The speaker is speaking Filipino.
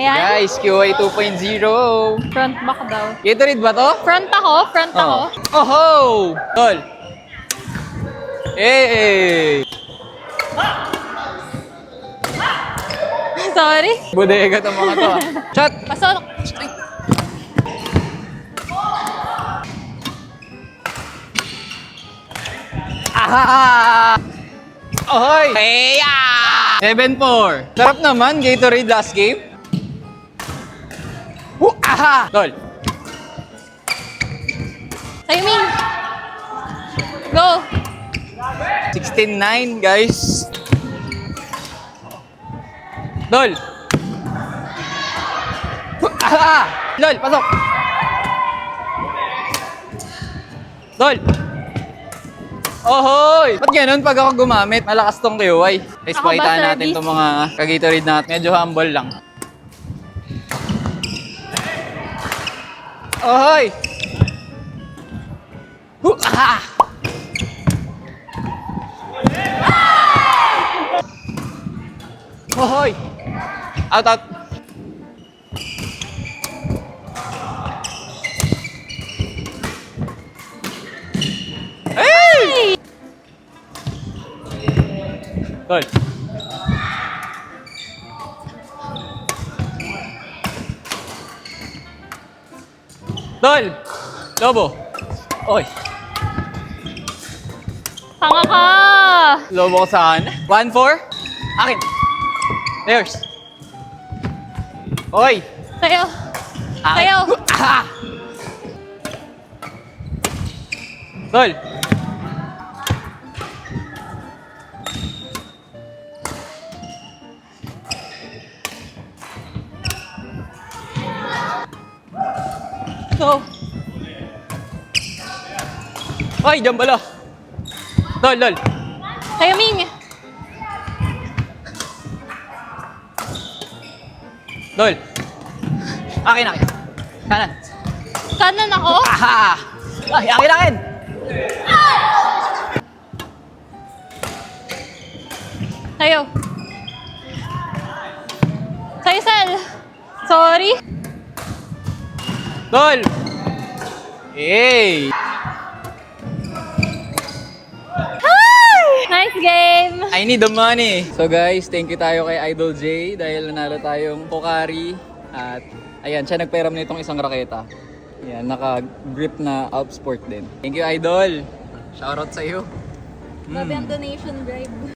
Ayan. Guys, QA 2.0. Front back daw. Gatorade ba to? Front ako. Oho! Tol! Hey! Sorry. Bodega to mga to. Shot! Pasok. Ah! Ohoy! Heya! 7-4. Sarap naman, Gatorade last game. Aha! Tol! Sa'yo, Ming. Go. 16-9, guys. Dol! Ah! Lol, pasok! Dol! Ohoy! Ba't ganun pag ako gumamit? Malakas tong QY. Guys, Ako ba, pakita natin service? itong mga kag-Gatorade natin. Medyo humble lang. Ohoy! Ah! Ohoy! Out, out! Hey! Tol. Tol! Lobo! Oy! Tanga ka. Lobo ko saan? 1-4? Akin! There's! Oy! Sa'yo. Akin! Sa'yo. Ah! Tol! Go. Oy! Diyan bala! Tol! Lol! Sa'yo, Ming. Tol! Akin! Kanan! Kanan ako. Aha! Ay! Akin! Sa'yo. Sa'yo, Sal. Sorry. Tol! Hey! Nice game. I need the money! So guys, thank you tayo kay Idol J dahil nanalo tayong Pocari. At ayan, siya nagperam na itong isang raketa. Ayan, naka-grip na Alp Sport din. Thank you, Idol! Shoutout sa iyo. Grabe ang donation drive.